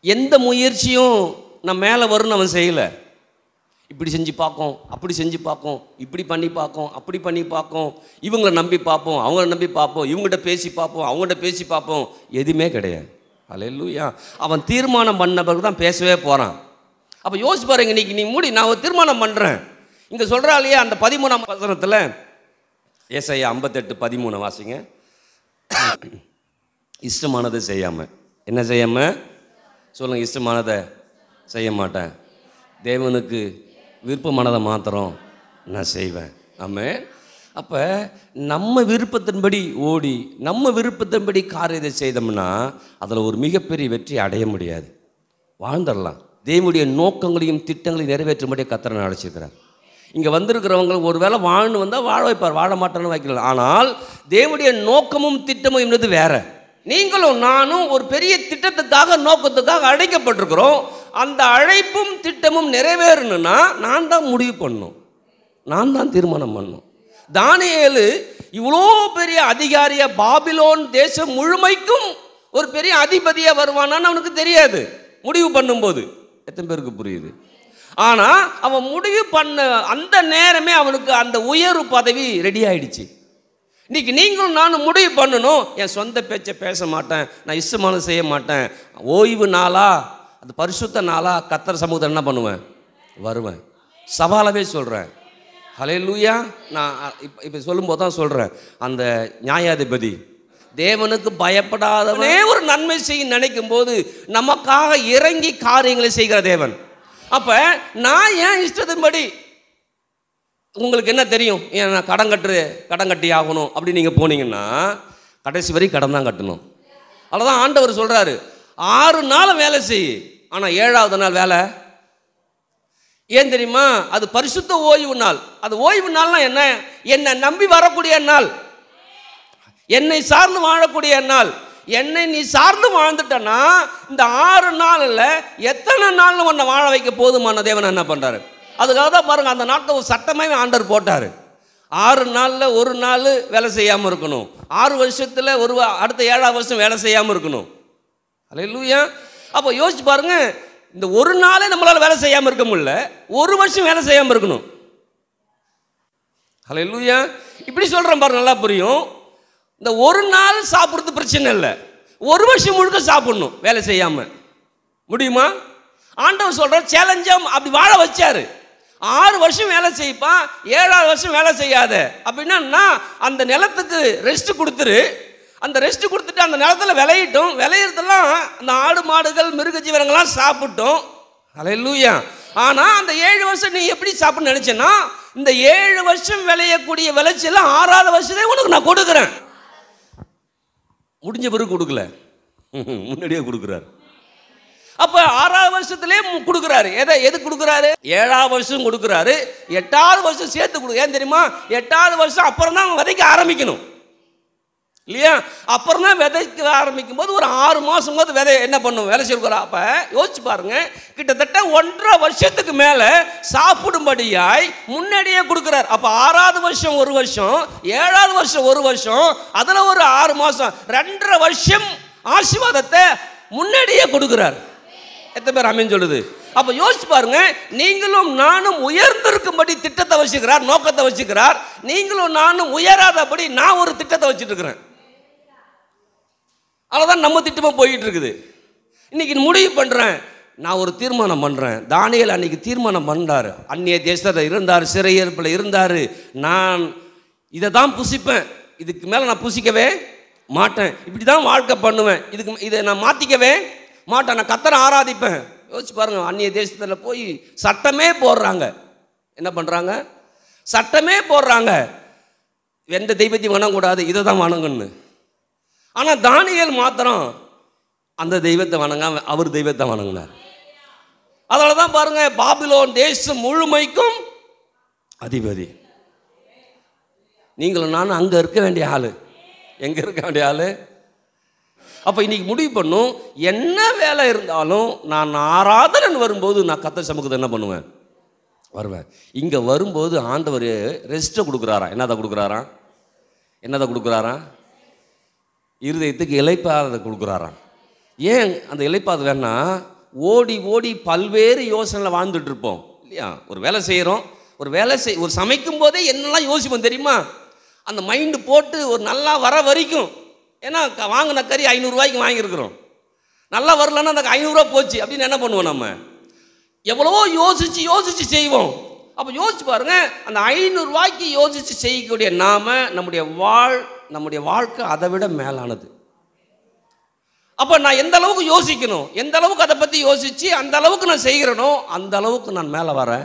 எந்த முயற்சியும் நம்ம மேலே வரும்னு அவன் செய்யலை. இப்படி செஞ்சு பார்ப்போம், அப்படி செஞ்சு பார்ப்போம், இப்படி பண்ணி பார்ப்போம், அப்படி பண்ணி பார்ப்போம், இவங்களை நம்பி பார்ப்போம், அவங்கள நம்பி பார்ப்போம், இவங்ககிட்ட பேசி பார்ப்போம், அவங்கள்ட்ட பேசி பார்ப்போம், எதுவுமே கிடையாது. அல்லேலூயா. அவன் தீர்மானம் பண்ண பிறகு தான் பேசவே போகிறான். அப்போ யோசிச்சு பாருங்க, இன்னைக்கு நீ மூடி நான் ஒரு தீர்மானம் பண்ணுறேன். இங்கே சொல்கிறா இல்லையா, அந்த 13ஆம் வசனத்தில் ஏசாயா 58:13 வாசிங்க. இஷ்டமானதை செய்யாமல், என்ன செய்யாமல் சொல்லுங்கள், இஷ்டமானதை செய்ய மாட்டேன், தேவனுக்கு விருப்பமானதை மாத்திரம் நான் செய்வேன். ஆமென். அப்போ நம்ம விருப்பத்தின்படி ஓடி நம்ம விருப்பத்தின்படி காரியத்தை செய்தோம்னா அதில் ஒரு மிகப்பெரிய வெற்றி அடைய முடியாது. வாழ்ந்துடலாம். தேவனுடைய நோக்கங்களையும் திட்டங்களையும் நிறைவேற்றும்படியே கர்த்தர் அழைச்சிருக்கிறார். இங்கே வந்திருக்கிறவங்க ஒரு வேளை வாழ்ந்து வந்தால் வாழ வைப்பார், வாழ மாட்டேன்னு வைக்கலாம். ஆனால் தேவனுடைய நோக்கமும் திட்டமும் என்பது வேற. நீங்களும் நானும் ஒரு பெரிய திட்டத்துக்காக நோக்கத்துக்காக அழைக்கப்பட்டிருக்கிறோம். அந்த அழைப்பும் திட்டமும் நிறைவேறணும்னா நான் தான் முடிவு பண்ணணும், நான் தான் தீர்மானம் பண்ணணும். தானியேலு இவ்வளோ பெரிய அதிகாரியா பாபிலோன் தேசம் முழுமைக்கும் ஒரு பெரிய அதிபதியாக வருவானான்னு அவனுக்கு தெரியாது முடிவு பண்ணும்போது. எத்தனை பேருக்கு புரியுது? ஆனால் அவன் முடிவு பண்ண அந்த நேரமே அவனுக்கு அந்த உயர்வு பதவி ரெடி ஆயிடுச்சு. இன்னைக்கு நீங்களும் நானும் முடிவு பண்ணணும், என் சொந்த பேச்சை பேச மாட்டேன், நான் இஷ்டமான செய்ய மாட்டேன், ஓய்வு நாளா அது பரிசுத்த நாளா கர்த்தர் சமூகத்தை என்ன பண்ணுவேன், வருவேன். சவாலாகவே சொல்கிறேன். ஹல்லேலூயா. நான் இப்போ சொல்லும்போது தான் சொல்கிறேன், அந்த நியாயாதிபதி தேவனுக்கு பயப்படாதவனே ஒரு நன்மை செய்ய நினைக்கும் போது நமக்காக இறங்கி காரியங்களை செய்கிற தேவன். அப்போ நான் ஏன் இஷ்டத்தின்படி, உங்களுக்கு என்ன தெரியும், ஏன் நான் கடன் கட்டி ஆகணும் அப்படி நீங்கள் போனீங்கன்னா கடைசி வரை கடன் தான் கட்டணும். அவ்வளோதான் ஆண்டவர் சொல்கிறாரு, 6 நாள் வேலை செய், ஆனால் 7ஆவது நாள் வேலை. ஏன் தெரியுமா? அது பரிசுத்த ஓய்வு நாள். அது ஓய்வு நாள்னா என்ன? என்னை நம்பி வரக்கூடிய நாள், என்னை சார்ந்து வாழக்கூடிய நாள். என்னை நீ சார்ந்து வாழ்ந்துட்டனா இந்த 6 நாளில் எத்தனை நாள் உன்னை வாழ வைக்க போதுமான தேவன் என்ன பண்ணுறாரு? அதுக்காக தான் பாருங்க, அந்த நாட்டில் ஒரு சட்டமே ஆண்டவர் போட்டார். 6 நாளில் ஒரு நாள் வேலை செய்யாமல் இருக்கணும், 6 வருஷத்தில் அடுத்த 7ஆவது வருஷம் வேலை செய்யாமல் இருக்கணும். அல்லேலூயா. அப்போ யோசிச்சு பாருங்க, இந்த ஒரு நாளே நம்மளால் வேலை செய்யாமல் இருக்க முடியல, 1 வருஷம் வேலை செய்யாமல் இருக்கணும். அல்லேலூயா. இப்படி சொல்கிறேன் பாருங்க, நல்லா புரியும். இந்த ஒரு நாள் சாப்பிட்றது பிரச்சனை இல்லை, 1 வருஷம் முழுக்க சாப்பிடணும் வேலை செய்யாமல். முடியுமா? ஆண்டவர் சொல்கிற சேலஞ்சாக அப்படி வாழ வச்சாரு. 6 வருஷம் வேலை செய்ப்பான், 7ஆவது வருஷம் வேலை செய்யாத. அப்படின்னா அந்த நிலத்துக்கு ரெஸ்ட் கொடுத்துரு, அந்த ரெஸ்ட் கொடுத்துட்டு அந்த நிலத்தில் விளையிட்டோம், விளையிறதெல்லாம் அந்த ஆடு மாடுகள் மிருக ஜீவனங்கள்லாம் சாப்பிட்டோம். அல்லேலூயா. ஆனால் அந்த 7 வருஷம் நீ எப்படி சாப்பிட்னு நினச்சேன்னா, இந்த 7 வருஷம் விளையக்கூடிய விளைச்செல்லாம் 6ஆவது வருஷத்தே உனக்கு நான் கொடுக்குறேன். முடிஞ்ச பிறகு கொடுக்கல, முன்னாடியே கொடுக்குறாரு. அப்போ 6ஆவது வருஷத்துலேயே கொடுக்குறாரு. எது கொடுக்குறாரு? 7ஆவது வருஷம் கொடுக்குறாரு, 8ஆவது வருஷம் சேர்த்து ஏன் தெரியுமா? 8ஆவது வருஷம் அப்புறம் தான் விதைக்க ஆரம்பிக்கணும். இல்லையா? அப்புறம் தான் விதைக்க ஆரம்பிக்கும் போது ஒரு 6 மாதம் போது விதை என்ன பண்ணும், வேலை செய்கிறோம். அப்போ யோசிச்சு பாருங்க, கிட்டத்தட்ட 1.5 வருஷத்துக்கு மேலே சாப்பிடும்படியாய் முன்னாடியே கொடுக்குறார். அப்போ 6வது வருஷம் 1 வருஷம், 7வது வருஷம் 1 வருஷம், அதில் ஒரு 6 மாதம், 2.5 வருஷம் ஆசீர்வாதத்தை முன்னாடியே கொடுக்குறார். எத்தனை பேர் ஆமென் சொல்லுது? அப்போ யோசிச்சு பாருங்க, நீங்களும் நானும் உயர்ந்திருக்கும்படி திட்டத்தை வச்சுக்கிறார், நோக்கத்தை வச்சுக்கிறார். நீங்களும் நானும் உயராதபடி நான் ஒரு திட்டத்தை வச்சுட்டு இருக்கிறேன். அவ்வளோதான் நம்ம திட்டமாக போயிட்டு இருக்குது. இன்னைக்கு முடிவு பண்ணுறேன், நான் ஒரு தீர்மானம் பண்ணுறேன். தானியேல் அன்னைக்கு தீர்மானம் பண்ணார். அந்நிய தேசத்தில் இருந்தார், சிறையிருப்பில் இருந்தார். நான் இதை தான் புசிப்பேன், இதுக்கு மேலே நான் புசிக்கவே மாட்டேன், இப்படி தான் வாழ்க்கை பண்ணுவேன், இதை நான் மாற்றிக்கவே மாட்டேன், நான் கர்த்தரை ஆராதிப்பேன். யோசிச்சு பாருங்க, அந்நிய தேசத்தில் போய் சட்டமே போடுறாங்க. என்ன பண்ணுறாங்க? சட்டமே போடுறாங்க, எந்த தெய்வத்தையும் வணங்கக்கூடாது, இதை தான் வணங்கன்னு. ஆனால் தானியேல் மாத்திரம் அந்த தெய்வத்தை வணங்காம அவர் தெய்வத்தை வணங்கினார். அதனால தான் பாருங்க, பாபிலோன் தேசம் முழுமைக்கும் அதிபதி. நீங்களும் நானும் அங்கே இருக்க வேண்டிய ஆள். எங்கே இருக்க வேண்டிய ஆள்? அப்போ இன்னைக்கு முடிவு பண்ணும், என்ன வேலை இருந்தாலும் நான் ஆராதனை வரும்போது நான் கர்த்தர் சமூகத்தை என்ன பண்ணுவேன், வருவேன். இங்கே வரும்போது ஆண்டவர் ரெஸ்ட்டை கொடுக்குறாரா? என்னதை கொடுக்குறாராம்? என்னதை கொடுக்குறாராம்? இருதயத்துக்கு இளைப்பாறுதலை கொடுக்குறாராம். ஏன் அந்த இளைப்பாறுதல் வேணா? ஓடி ஓடி பல்வேறு யோசனையில் வாழ்ந்துட்டு இருப்போம் இல்லையா? ஒரு வேலை செய்கிறோம், ஒரு சமைக்கும் போதே என்னெல்லாம் யோசிப்போம் தெரியுமா? அந்த மைண்டு போட்டு ஒரு நல்லா வர வரைக்கும், ஏன்னா வாங்கின கறி 500 ரூபாய்க்கு வாங்கியிருக்கிறோம், நல்லா வரலன்னா அந்த 500 ரூபா போச்சு அப்படின்னு என்ன பண்ணுவோம், நம்ம எவ்வளவோ யோசித்து யோசித்து செய்வோம். அப்போ யோசிச்சு பாருங்க, அந்த 500 ரூபாய்க்கு யோசித்து செய்யக்கூடிய நம்முடைய வாழ்க்கை அதை விட மேலானது. அப்போ நான் எந்த அளவுக்கு யோசிக்கணும், எந்த அளவுக்கு அதை பற்றி யோசித்து அந்த அளவுக்கு நான் செய்கிறேனோ அந்த அளவுக்கு நான் மேலே வரேன்.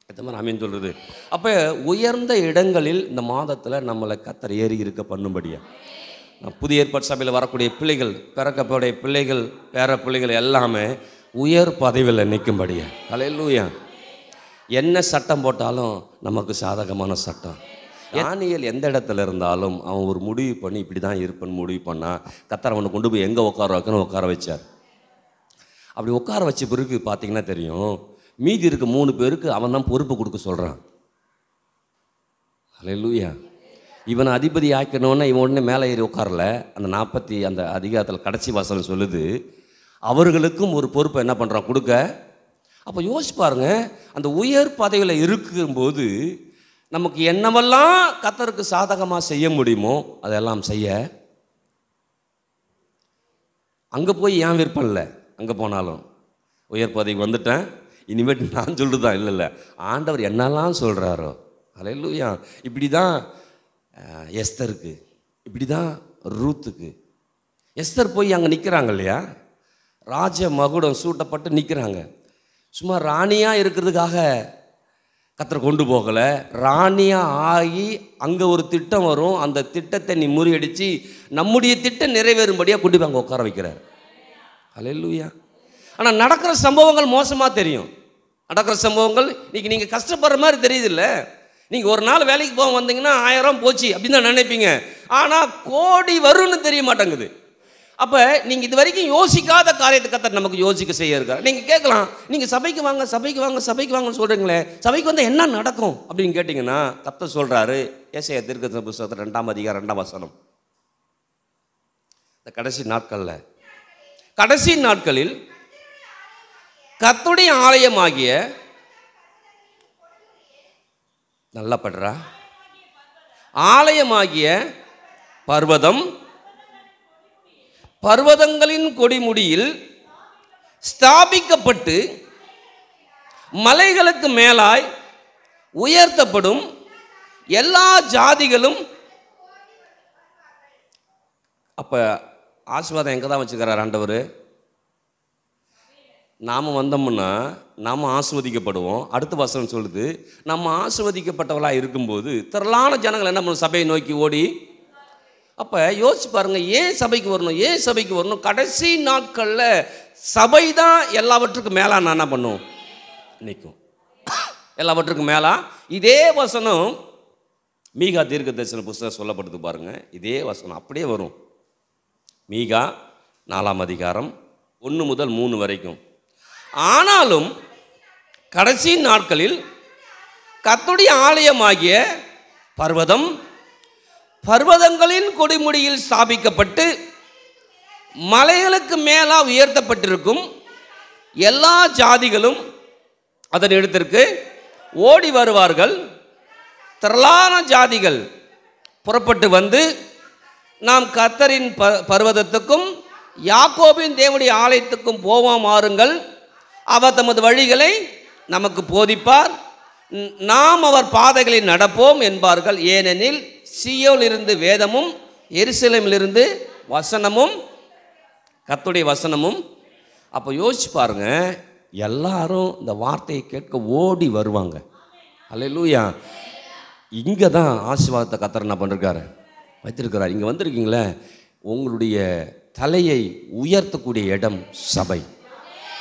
இந்த மாதிரி ஆமென் சொல்கிறது. அப்போ உயர்ந்த இடங்களில் இந்த மாதத்தில் நம்மளை கர்த்தர் ஏறி இருக்க பண்ணும்படியா, புதிய ஏற்பாட்டு சபையில் வரக்கூடிய பிள்ளைகள், பிறக்கக்கூடிய பிள்ளைகள், பேர பிள்ளைகள் எல்லாமே உயர் பதவியில் நிற்கும்படியா. ஹல்லேலூயா. என்ன சட்டம் போட்டாலும் நமக்கு சாதகமான சட்டம். தானியேல் எந்த இடத்துல இருந்தாலும் அவன் ஒரு முடிவு பண்ணி இப்படி தான் இருப்பேன்னு முடிவு பண்ணால் கர்த்தர் அவனை கொண்டு போய் எங்கே உட்கார வைக்கணும் உட்கார வச்சார். அப்படி உட்கார வச்ச பிறகு பார்த்தீங்கன்னா தெரியும், மீதி இருக்க 3 பேருக்கு அவன் தான் பொறுப்பு கொடுக்க சொல்கிறான். ஹல்லேலூயா. இவனை அதிபதி ஆக்கணும்னா இவன் உடனே மேலே ஏறி உட்காரல. அந்த அதிகாரத்தில் கடைசி வசனம் சொல்லுது, அவர்களுக்கும் ஒரு பொறுப்பை என்ன பண்ணுறான், கொடுக்க. அப்போ யோசிச்சு பாருங்க, அந்த உயர் பதவியில் இருக்கும்போது நமக்கு என்னவெல்லாம் கர்த்தருக்கு சாதகமாக செய்ய முடியுமோ அதெல்லாம் செய்ய. அங்கே போய் ஏன் விருப்பம் இல்லை, அங்கே போனாலும் உயர் பதவி வந்துட்டேன், இனிமேட்டு நான் சொல்லுதான் இல்லை, ஆண்டவர் என்னெல்லாம் சொல்கிறாரோ. ஹல்லேலூயா. இப்படி தான் எஸ்தருக்கு, இப்படி தான் ரூத்துக்கு. எஸ்தர் போய் அங்கே நிற்கிறாங்க இல்லையா, ராஜ மகுடம் சூட்டப்பட்டு நிற்கிறாங்க. சும்மா ராணியாக இருக்கிறதுக்காக கர்த்தர் கொண்டு போகலை, ராணியாக ஆகி அங்கே ஒரு திட்டம் வரும், அந்த திட்டத்தை நீ முறியடித்து நம்முடைய திட்டம் நிறைவேறும்படியாக கொண்டு போய் அங்கே உட்கார வைக்கிறார். ஹல்லேலூயா. ஆனால் நடக்கிற சம்பவங்கள் மோசமாக தெரியும். நடக்கிற சம்பவங்கள் இன்றைக்கி நீங்கள் கஷ்டப்படுற மாதிரி தெரியுது இல்லை. நீங்கள் ஒரு நாள் வேலைக்கு போக வந்தீங்கன்னா 1000 போச்சு அப்படின்னு தான் நினைப்பீங்க, ஆனால் கோடி வரும்னு தெரிய மாட்டேங்குது. அப்போ நீங்கள் இது வரைக்கும் யோசிக்காத காரியத்தை கர்த்தர் நமக்கு யோசிக்க செய்ய இருக்கார். நீங்கள் கேட்கலாம், நீங்கள் சபைக்கு வாங்க சபைக்கு வாங்க சபைக்கு வாங்கன்னு சொல்கிறீங்களே, சபைக்கு வந்து என்ன நடக்கும் அப்படின்னு கேட்டிங்கன்னா கர்த்தர் சொல்கிறாரு, ஏசாயா தீர்க்கதரிசன புத்தகத்தில் 2ஆம் அதிகாரம் 2ஆம் வசனம். இந்த கடைசி நாட்களில் கர்த்தருடைய ஆலயமாகிய, நல்லா படுறா, ஆலயமாகிய பர்வதங்களின் கொடிமுடியில் ஸ்தாபிக்கப்பட்டு மலைகளுக்கு மேலாய் உயர்த்தப்படும் எல்லா ஜாதிகளும். அப்போ ஆசீர்வாதம் எங்கே தான் வச்சுக்கிறார் ஆண்டவர்? நாம் வந்தோம்னா நாம் ஆசீர்வதிக்கப்படுவோம். அடுத்த வசனம் சொல்லுது, நம்ம ஆசீர்வதிக்கப்பட்டவர்களாக இருக்கும்போது திரளான ஜனங்கள் என்ன பண்ணும், சபையை நோக்கி ஓடி. அப்போ யோசிச்சு பாருங்கள், ஏன் சபைக்கு வரணும்? கடைசி நாட்களில் சபை தான் எல்லாவற்றுக்கும் மேலே நான் என்ன பண்ணும், நிற்கும். எல்லாவற்றுக்கும் மேலே. இதே வசனம் மீகா தீர்க்க தரிசன புஸ்தகம் சொல்லப்படுது பாருங்கள், இதே வசனம் அப்படியே வரும். மீகா 4ஆம் அதிகாரம் 1 முதல் 3 வரைக்கும். ஆனாலும் கடைசி நாட்களில் கர்த்தருடைய ஆலயமாகிய பர்வதம் பர்வதங்களின் கொடிமுடியில் ஸ்தாபிக்கப்பட்டு மலைகளுக்கு மேலா உயர்த்தப்பட்டிருக்கும். எல்லா ஜாதிகளும் அதன் இடத்திற்கு ஓடி வருவார்கள். திரளான ஜாதிகள் புறப்பட்டு வந்து நாம் கர்த்தரின் பர்வதத்துக்கும் யாக்கோபின் தேவனுடைய ஆலயத்துக்கும் போவோம் வாருங்கள். அவர் தமது வழிகளை நமக்கு போதிப்பார், நாம் அவர் பாதைகளில் நடப்போம் என்பார்கள். ஏனெனில் சீயோனிலிருந்து வேதமும் எருசலேமிலிருந்து வசனமும் கர்த்தருடைய வசனமும். அப்போ யோசிச்சு பாருங்க, எல்லாரும் இந்த வார்த்தையை கேட்க ஓடி வருவாங்க. அல்லேலூயா. இங்கே தான் ஆசீர்வாதத்தை கர்த்தர் என்ன பண்ணிருக்காரு, வைத்திருக்கிறார். இங்கே வந்திருக்கீங்களே, உங்களுடைய தலையை உயர்த்தக்கூடிய இடம் சபை.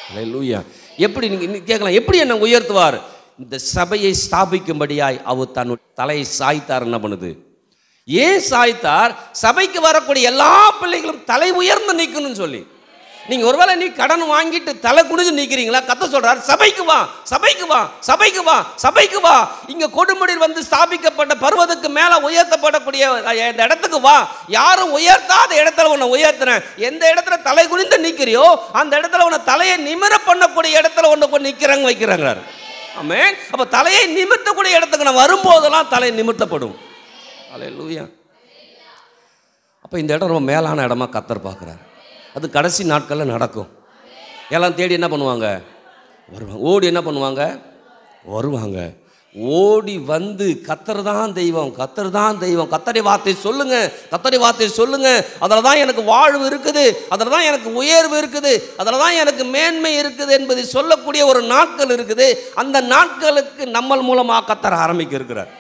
அல்லேலூயா. எப்படி நீங்கள் கேட்கலாம், எப்படி என்ன உயர்த்துவார்? இந்த சபையை ஸ்தாபிக்கும்படியாய் அவர் தன் தலையை சாய்த்தார். என்ன பண்ணுது? ஏன் சாய்த்தார்? சபைக்கு வரக்கூடிய எல்லா பிள்ளைகளும் தலை உயர்ந்து நிற்கணும்னு சொல்லி. நீங்கள் ஒருவேளை நீ கடன் வாங்கிட்டு தலை குனிஞ்சு நிற்கிறீங்களா? கர்த்தர் சொல்றார், சபைக்கு வா, சபைக்கு வா, சபைக்கு வா, சபைக்கு வா. இங்கே கொடுமுடியில் வந்து ஸ்தாபிக்கப்பட்ட பர்வதத்துக்கு மேலே உயர்த்தப்படக்கூடிய இந்த இடத்துக்கு வா. யாரும் உயர்த்தாத இடத்துல உன்னை உயர்த்துறேன். எந்த இடத்துல தலை குனிந்து நிற்கிறியோ அந்த இடத்துல உன்னை தலையை நிமிர பண்ணக்கூடிய இடத்துல உன்னை கொண்டு நிற்கிறாங்க, வைக்கிறாங்க. ஆமென். அப்போ தலையை நிமிர்த்தக்கூடிய இடத்துக்கு நான் வரும்போதெல்லாம் தலை நிமிர்த்தப்படும். அல்லேலூயா. அப்போ இந்த இடம் ரொம்ப மேலான இடமா கர்த்தர் பார்க்குறார். அது கடைசி நாட்களில் நடக்கும். எல்லாம் தேடி என்ன பண்ணுவாங்க? வருவாங்க. ஓடி என்ன பண்ணுவாங்க? வருவாங்க. ஓடி வந்து கர்த்தர் தான் தெய்வம், கர்த்தர் தான் தெய்வம், கர்த்தருடைய வார்த்தை சொல்லுங்க, கர்த்தருடைய வார்த்தை சொல்லுங்க, அதில் தான் எனக்கு வாழ்வு இருக்குது, அதில் தான் எனக்கு உயர்வு இருக்குது, அதில் தான் எனக்கு மேன்மை இருக்குது என்பதை சொல்லக்கூடிய ஒரு நாட்கள் இருக்குது. அந்த நாட்களுக்கு நம்ம மூலமாக கர்த்தர் ஆரம்பிக்க இருக்கிறார்.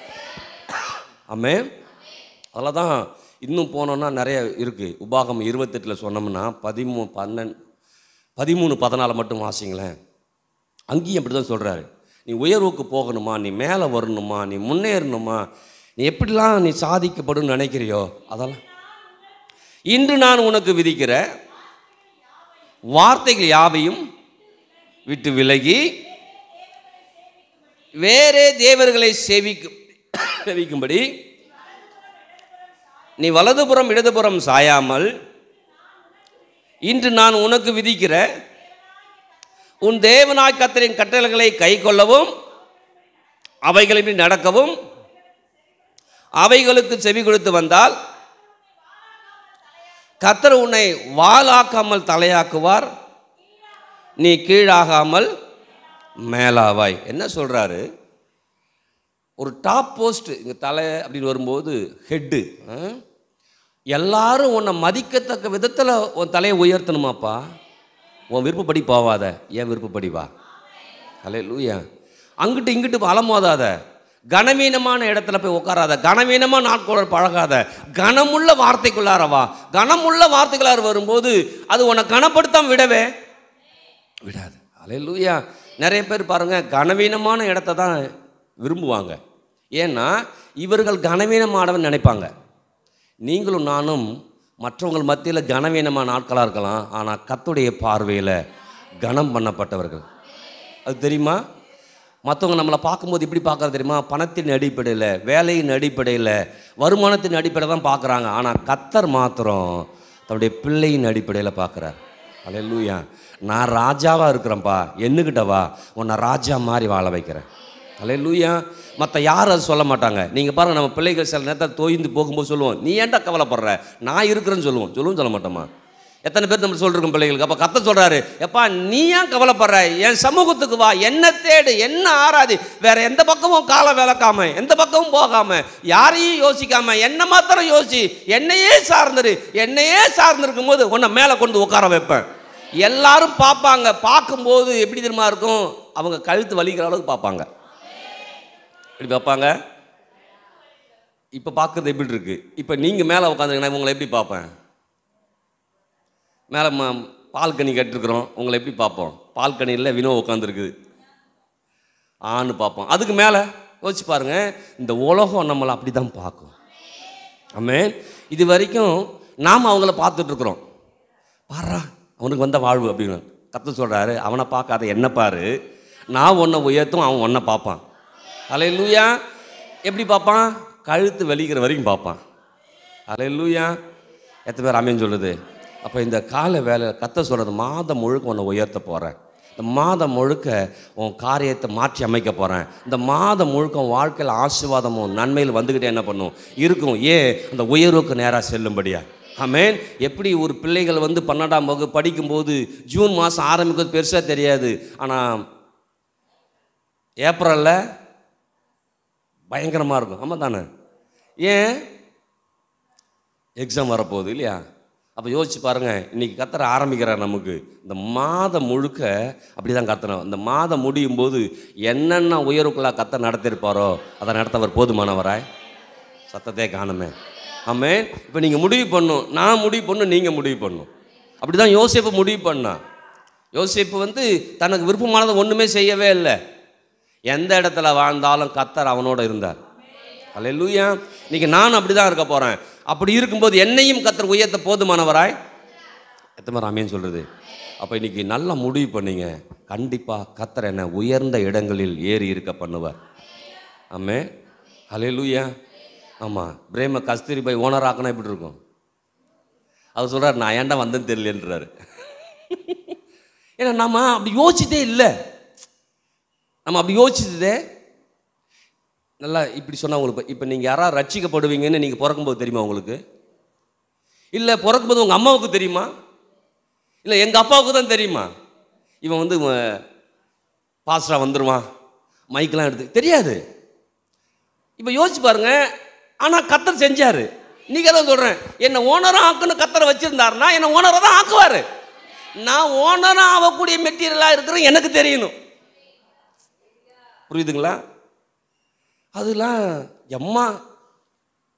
ஆமென். அதில் தான் இன்னும் போனோன்னா நிறைய இருக்குது. உபாகம் 28 சொன்னோம்னா 13-14 மட்டும் வாசிங்களேன். அங்கேயும் அப்படி தான் சொல்கிறாரு. நீ உயர்வுக்கு போகணுமா, நீ மேலே வரணுமா, நீ முன்னேறணுமா, நீ எப்படிலாம் நீ சாதிக்கப்படும் நினைக்கிறியோ அதெல்லாம் இன்று நான் உனக்கு விதிக்கிற வார்த்தைகள் யாவையும் விட்டு விலகி வேறே தேவர்களை சேவிக்கும்படி நீ வலதுபுறம் இடதுபுறம் சாயாமல் இன்று நான் உனக்கு விதிக்கிற உன் தேவனாய் கர்த்தரின் கட்டளைகளை கை கொள்ளவும் அவைகளில் நடக்கவும் அவைகளுக்கு செவி கொடுத்து வந்தால் கர்த்தர் உன்னை வாலாக்காமல் தலையாக்குவார், நீ கீழாகாமல் மேலாவாய். என்ன சொல்றாரு? ஒரு டாப் போஸ்ட் இங்கே தலை அப்படின்னு வரும்போது ஹெட்டு, எல்லாரும் உன்னை மதிக்கத்தக்க விதத்தில் உன் தலையை உயர்த்தணுமாப்பா. உன் விருப்பப்படி போவாத, ஏன் விருப்பப்படி வா. அல்லேலூயா. அங்கிட்டு இங்கிட்டு அலமோதாத, கனவீனமான இடத்துல போய் உட்காராத, கனவீனமான நாட்களோட பழகாத, கனமுள்ள வார்த்தைக்குள்ளார வா. கனமுள்ள வார்த்தைக்குள்ளார வரும்போது அது உன்னை கனப்படுத்தாம விடவே விடாது. அல்லேலூயா. நிறைய பேர் பாருங்க, கனவீனமான இடத்த தான் விரும்புவாங்க. ஏன்னா இவர்கள் கனவீனமானவன் நினைப்பாங்க. நீங்களும் நானும் மற்றவங்கள் மத்தியில் கனவீனமான ஆட்களாக இருக்கலாம், ஆனால் கர்த்தருடைய பார்வையில் கனம் பண்ணப்பட்டவர்கள். அது தெரியுமா? மற்றவங்க நம்மளை பார்க்கும்போது இப்படி பார்க்குறது தெரியுமா? பணத்தின் அடிப்படையில், வேலையின் அடிப்படையில், வருமானத்தின் அடிப்படையில் தான் பார்க்குறாங்க. ஆனால் கர்த்தர் மாத்திரம் தன்னுடைய பிள்ளையின் அடிப்படையில் பார்க்குறார். அல்லேலூயா. நான் ராஜாவாக இருக்கிறேன்ப்பா, என்னக்கிட்ட வா, உன்னை ராஜா மாதிரி வாழ வைக்கிறேன். அல்லேலூயா. மற்ற யாரும் அது சொல்ல மாட்டாங்க. நீங்கள் பாருங்கள், நம்ம பிள்ளைகள் சில நேரத்தில் தோய்ந்து போகும்போது சொல்லுவோம், நீ ஏன்டா கவலைப்படுற, நான் இருக்கிறேன்னு சொல்லுவோம். சொல்ல மாட்டோமா? எத்தனை பேர் நம்ம சொல்லிருக்கோம் பிள்ளைகளுக்கு. அப்போ கர்த்தர் சொல்கிறாரு, எப்பா நீ ஏன் கவலைப்படுற, என் சமூகத்துக்கு வா, என்ன தேடு, என்ன ஆராதி, வேற எந்த பக்கமும் காலை விளக்காம, எந்த பக்கமும் போகாம, யாரையும் யோசிக்காம என்ன மாத்திரம் யோசி, என்னையே சார்ந்துரு. என்னையே சார்ந்திருக்கும் போது உன்னை மேலே கொண்டு உட்கார வைப்பேன். எல்லாரும் பார்ப்பாங்க. பார்க்கும்போது எப்படி தெரியுமா இருக்கும்? அவங்க கழுத்து வலிக்கிற அளவுக்கு பார்ப்பாங்க. எப்படி பார்ப்பாங்க? இப்போ பார்க்குறது எப்படி இருக்கு? இப்போ நீங்கள் மேலே உட்காந்துருக்கீங்கன்னா உங்களை எப்படி பார்ப்பேன்? மேலே பால்கனி கட்டிருக்கிறோம், உங்களை எப்படி பார்ப்போம்? பால்கனியில் வினோ உட்காந்துருக்குது ஆன்னு பார்ப்போம். அதுக்கு மேலே யோசிச்சு பாருங்க, இந்த உலகம் நம்மளை அப்படி தான் பார்க்கும். ஆமென். இது வரைக்கும் நாம் அவங்கள பார்த்துட்ருக்குறோம். பாரா அவனுக்கு வந்த வாழ்வு அப்படின்னு. கர்த்தர் சொல்கிறாரு, அவனை பார்க்காத என்ன பாரு, நான் உன்னை உயர்த்தும், அவன் உன்னை பார்ப்பான். அல்லேலூயா. எப்படி பார்ப்பான்? கழுத்து வெளிக்கிற வரைக்கும் பார்ப்பான். அல்லேலூயா. எத்தனை பேர் ஆமென் சொல்லுது? அப்போ இந்த கால வேலை கர்த்தர் சொல்கிறது, மாதம் முழுக்க உன்னை உயர்த்த போகிறேன், இந்த மாதம் முழுக்க உன் காரியத்தை மாற்றி அமைக்க போகிறேன், இந்த மாதம் முழுக்க உன் வாழ்க்கையில் ஆசீர்வாதமும் நன்மையில் வந்துக்கிட்டே என்ன பண்ணும் இருக்கும். ஏன்? அந்த உயர்வுக்கு நேராக செல்லும்படியா. ஆமென். எப்படி ஒரு பிள்ளைகள் 12ஆம் வகுப்பு படிக்கும்போது ஜூன் மாதம் ஆரம்பிக்கிறது பெருசாக தெரியாது, ஆனால் ஏப்ரலில் பயங்கரமாக இருக்கும். ஆமாம் தானே? ஏன்? எக்ஸாம் வரப்போகுது இல்லையா? அப்போ யோசிச்சு பாருங்கள், இன்றைக்கி கர்த்தர் ஆரம்பிக்கிறார் நமக்கு. இந்த மாதம் முழுக்க அப்படி தான் கர்த்தர். இந்த மாதம் முடியும் போது என்னென்ன உயர்வுக்களாக கர்த்தர் நடத்திருப்பாரோ அதை நடத்தவர் போதுமானவராய். சத்தத்தை காணுமே. ஆமென். இப்போ நீங்கள் முடிவு பண்ணும், நான் முடிவு பண்ணும், நீங்கள் முடிவு பண்ணும். அப்படி தான் யோசேப்பு முடிவு பண்ணான். யோசேப்பு தனக்கு விருப்பமானதை ஒன்றுமே செய்யவே இல்லை. எந்த இடத்துல வாழ்ந்தாலும் கர்த்தர் அவனோட இருந்தார். அல்லேலூயா. இன்றைக்கி நான் அப்படி தான் இருக்க போகிறேன். அப்படி இருக்கும்போது என்னையும் கர்த்தர் உயர்த்த போதுமானவராய். எத்தனை மாதிரி ஆமென் சொல்கிறது? அப்போ இன்றைக்கி நல்லா முடிவு பண்ணிங்க, கண்டிப்பாக கர்த்தர் என்னை உயர்ந்த இடங்களில் ஏறி இருக்க பண்ணுவார். ஆமென். அல்லேலூயா. ஆமாம். பிரேம கஸ்தூரிபாய் ஓனர் ஆக்கணும் எப்படி இருக்கும்? அவர் சொல்கிறார், நான் ஏன்டா வந்தேன்னு தெரியலன்றாரு. ஏன்னா நம்ம அப்படி யோசிச்சதே இல்லை. நம்ம அப்படி யோசிச்சதே நல்லா. இப்படி சொன்னால் உங்களுக்கு இப்போ நீங்கள் யாராவது ரட்சிக்கப்படுவீங்கன்னு நீங்கள் பிறக்கும்போது தெரியுமா உங்களுக்கு? இல்லை பிறக்கும்போது உங்கள் அம்மாவுக்கு தெரியுமா? இல்லை எங்கள் அப்பாவுக்கு தான் தெரியுமா? இவன் பாஸ்டராக வந்துடுவான், மைக்கெலாம் எடுத்து தெரியாது. இப்போ யோசிச்சு பாருங்க. ஆனால் கர்த்தர் செஞ்சார். இன்றைக்கி தான் சொல்கிறேன், என்னை ஓனராக ஆக்குன்னு கர்த்தரை வச்சுருந்தாருன்னா என்னை ஓனராக தான் ஆக்குவார். நான் ஓனராக ஆகக்கூடிய மெட்டீரியலாக இருக்கிறேன், எனக்கு தெரியணும். புரியுதுங்களா? அதெல்லாம் எம்மா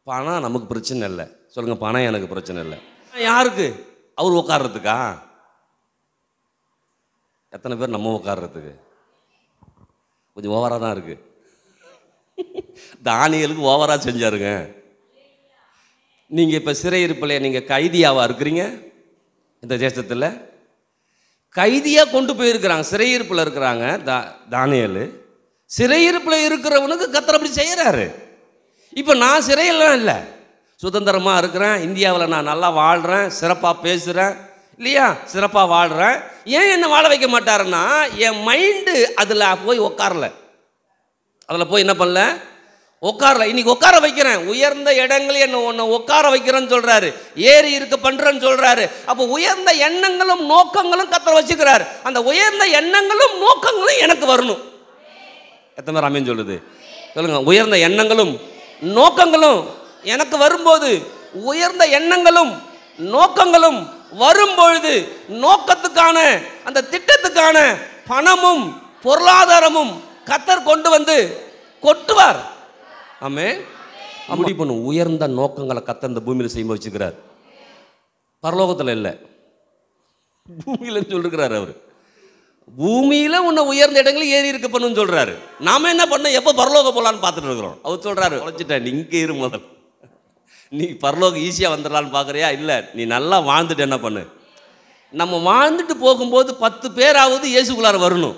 பணம் நமக்கு பிரச்சனை இல்லை. சொல்லுங்கள், பணம் எனக்கு பிரச்சனை இல்லை. யாருக்கு? அவர் உட்கார்றதுக்கா? எத்தனை பேர் நம்ம உட்கார்றதுக்கு? கொஞ்சம் ஓவராக தான் இருக்குது. தானியலுக்கு ஓவராக செஞ்சாருங்க. நீங்கள் இப்போ சிறையிருப்பில் நீங்கள் கைதியாவாக இருக்கிறீங்க. இந்த தேசத்தில் கைதியாக கொண்டு போயிருக்கிறாங்க, சிறையிருப்பில் இருக்கிறாங்க. தானியல் சிறையிருப்பில் இருக்கிறவனுக்கு கர்த்தர் அப்படி செய்கிறாரு. இப்போ நான் சிறையெல்லாம் இல்லை, சுதந்திரமாக இருக்கிறேன். இந்தியாவில் நான் நல்லா வாழ்கிறேன், சிறப்பாக பேசுகிறேன் இல்லையா, சிறப்பாக வாழ்கிறேன். ஏன் என்ன வாழ வைக்க மாட்டாருன்னா, என் மைண்டு அதில் போய் உட்காரல, அதில் போய் என்ன பண்ணல, உட்காரல. இன்னைக்கு உட்கார வைக்கிறேன், உயர்ந்த இடங்களில் என்ன ஒன்று உட்கார வைக்கிறேன்னு சொல்கிறாரு, ஏறி இருக்க பண்ணுறேன்னு சொல்கிறாரு. அப்போ உயர்ந்த எண்ணங்களும் நோக்கங்களும் கர்த்தர் வச்சுக்கிறார். அந்த உயர்ந்த எண்ணங்களும் நோக்கங்களும் எனக்கு வரணும். எத்தனை பேர் ஆமென் சொல்லுது? சொல்லுங்க. உயர்ந்த எண்ணங்களும் நோக்கங்களும் எனக்கு வரும்போது, உயர்ந்த எண்ணங்களும் நோக்கங்களும் வரும்பொழுது, நோக்கத்துக்கான அந்த திட்டத்துக்கான பணமும் பொருளாதாரமும் கர்த்தர் கொண்டு வந்து கொட்டுவார். ஆமென். முடிவு பண்ணும். உயர்ந்த நோக்கங்களை கர்த்தர் இந்த பூமியில் செய்ய வச்சுக்கிறார். பரலோகத்தில் இல்லை, பூமியில் சொல்லிருக்கிறார். அவர் பூமியில் உன்னை உயர்ந்த இடங்களில் ஏறி இருக்க பண்ணுன்னு சொல்கிறாரு. நாம் என்ன பண்ண, எப்போ பரலோகம் போகலான்னு பார்த்துட்டு இருக்கிறோம். அவர் சொல்கிறாரு, உழைச்சிட்டேன், நீ இங்கே இரு, முதல் நீ பரலோகம் ஈஸியாக வந்துடலான்னு பார்க்குறியா? இல்லை, நீ நல்லா வாழ்ந்துட்டு என்ன பண்ணு. நம்ம வாழ்ந்துட்டு போகும்போது 10 பேராவது இயேசுக்குள்ளார வரணும்.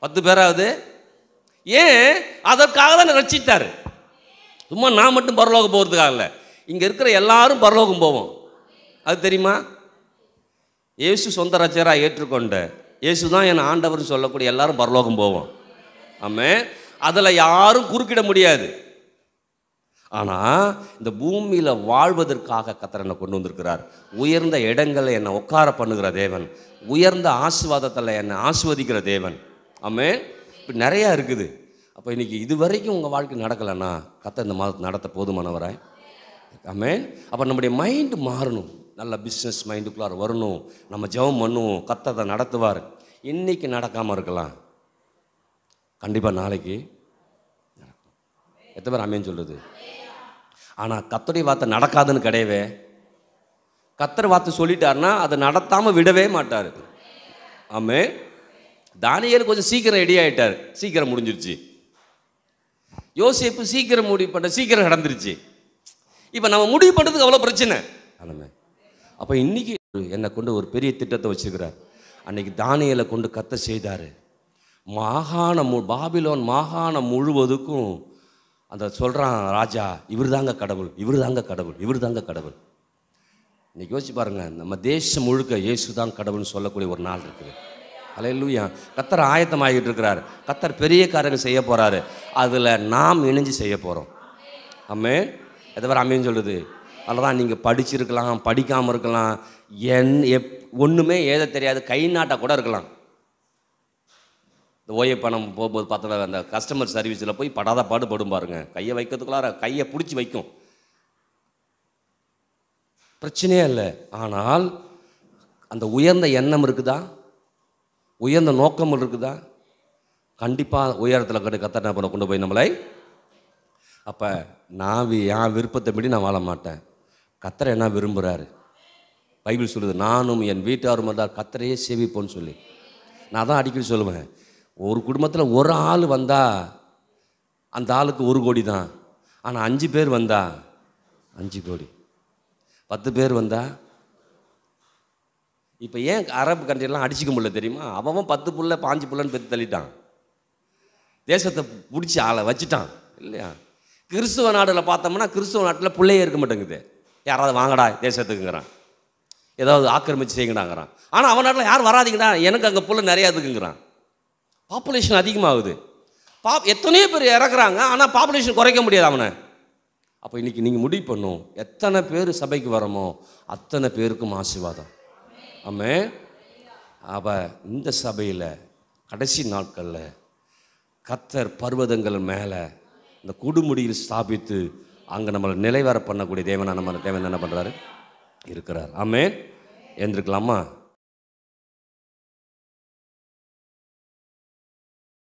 10 பேராவது. ஏன்? அதற்காக தான் ரட்சித்தார். சும்மா நான் மட்டும் பரலோகம் போகிறதுக்காக இல்லை, இங்கே இருக்கிற எல்லாரும் பரலோகம் போவோம். அது தெரியுமா? இயேசு சொந்த ரட்சகராக ஏற்றுக்கொண்ட இயேசு தான் என் ஆண்டவர்னு சொல்லக்கூடிய எல்லாரும் பரலோகம் போவோம். ஆமென். அதில் யாரும் குறுக்கிட முடியாது. ஆனால் இந்த பூமியில் வாழ்வதற்காக கர்த்தர் என்னை கொண்டு வந்திருக்கிறார். உயர்ந்த இடங்களை என்னை உட்கார பண்ணுகிற தேவன், உயர்ந்த ஆசீர்வாதத்தில் என்னை ஆசீர்வதிக்கிற தேவன். ஆமென். இப்படி நிறையா இருக்குது. அப்போ இன்றைக்கி இது வரைக்கும் உங்கள் வாழ்க்கை நடக்கலைன்னா கர்த்தர் இந்த மாதத்தை நடத்த போதுமானவராய். ஆமென். அப்போ நம்முடைய மைண்டு மாறணும், நல்ல பிஸ்னஸ் மைண்டுக்குள்ளார வரணும். நம்ம ஜெபம் பண்ணுவோம், கர்த்தர் அதை நடத்துவார். இன்றைக்கி நடக்காமல் இருக்கலாம், கண்டிப்பாக நாளைக்கு நடக்கும். எத்தனை பேர் ஆமென் சொல்கிறது? ஆனால் கர்த்தருடைய வார்த்தை நடக்காதுன்னு கிடையவே. கர்த்தர் வார்த்தை சொல்லிட்டாருன்னா அதை நடத்தாமல் விடவே மாட்டார். ஆமென். தானியேல் கொஞ்சம் சீக்கிரம் ரெடி ஆகிட்டார், சீக்கிரம் முடிஞ்சிருச்சு. யோசேப்பு சீக்கிரம் முடிவு பண்ண, சீக்கிரம் நடந்துருச்சு. இப்போ நம்ம முடிவு பண்ணுறதுக்கு அவ்வளோ பிரச்சனை. ஆனமே அப்போ இன்றைக்கி என்னை கொண்டு ஒரு பெரிய திட்டத்தை வச்சுருக்கிறார். அன்றைக்கி தானியேலை கொண்டு கத்த செய்தார். பாபிலோன் மாகாணம் முழுவதுக்கும் அந்த சொல்கிறான் ராஜா, இவர் தாங்க கடவுள், இவர் தாங்க கடவுள், இவர் தாங்க கடவுள். இன்றைக்கி யோசிச்சு பாருங்கள், நம்ம தேசம் முழுக்க இயேசு தான் கடவுள்னு சொல்லக்கூடிய ஒரு நாள் இருக்குது. அல்லேலூயா. கர்த்தர் ஆயத்தமாகிட்டு இருக்கிறார். கர்த்தர் பெரிய காரியங்கள் செய்ய போகிறாரு. அதில் நாம் இணைஞ்சு செய்ய போகிறோம். ஆமென். எதை அம்மேன்னு சொல்லுது. அதில் தான் நீங்கள் படிச்சிருக்கலாம், படிக்காமல் இருக்கலாம், ஒன்றுமே எழுத தெரியாது, கை நாட்டாக கூட இருக்கலாம். இந்த ஓஏ பணம் போகும்போது பார்த்தா அந்த கஸ்டமர் சர்வீஸில் போய் படாத பாடுபடும் பாருங்க. கையை வைக்கிறதுக்குள்ளார கையை பிடிச்சி வைக்கும், பிரச்சனையே இல்லை. ஆனால் அந்த உயர்ந்த எண்ணம் இருக்குதா, உயர்ந்த நோக்கம் இருக்குதா, கண்டிப்பாக உயரத்தில் கர்த்தர் என்ன பண்ண கொண்டு போய் நம்மளை. அப்போ நான் என் விருப்பத்தைப்படி நான் வாழ மாட்டேன். கர்த்தர் என்ன விரும்புகிறாரு? பைபிள் சொல்லுது, நானும் என் வீட்டாரும் வந்தால் கர்த்தரையே சேவிப்போன்னு சொல்லி. நான் தான் அடிக்கடி சொல்லுவேன், ஒரு குடும்பத்தில் ஒரு ஆள் வந்தால் அந்த ஆளுக்கு 1 கோடி தான். ஆனால் 5 பேர் வந்தால் 5 கோடி, 10 பேர் வந்தால். இப்போ ஏன் அரபு கண்ட்ரியெல்லாம் அடிச்சிக்க முடியல தெரியுமா? அவன் 10 புள்ள 5 புள்ளன்னு பெற்று தள்ளிட்டான், தேசத்தை பிடிச்சி ஆளை வச்சுட்டான் இல்லையா? கிறிஸ்துவ நாட்டில் பார்த்தோம்னா கிறிஸ்துவ நாட்டில் பிள்ளையே இருக்க மாட்டேங்குது. யாராவது வாங்கடா தேசத்துக்குங்கிறான், ஏதாவது ஆக்கிரமிச்சு செய்யடாங்கிறான். ஆனால் அவன் நாட்டில் யார் வராதிங்கடா, எனக்கு அங்கே புள்ள நிறையா இருக்குங்கிறான். பாப்புலேஷன் அதிகமாகுது, எத்தனையோ பேர் இறக்குறாங்க, ஆனால் பாப்புலேஷன் குறைக்க முடியாது அவனை. அப்போ இன்றைக்கி நீங்கள் முடிவு பண்ணும், எத்தனை பேர் சபைக்கு வரமோ அத்தனை பேருக்கும் ஆசீர்வாதம். ஆமென். அப்போ இந்த சபையில் கடைசி நாட்களில் கர்த்தர் பர்வதங்கள் மேலே இந்த குடுமுடியில் ஸ்தாபித்து அங்கே நம்மளை நிலைவர பண்ணக்கூடிய தேவன் என்ன பண்ணுறாரு இருக்கிறார். ஆமென். எழுந்திருக்கலாமா?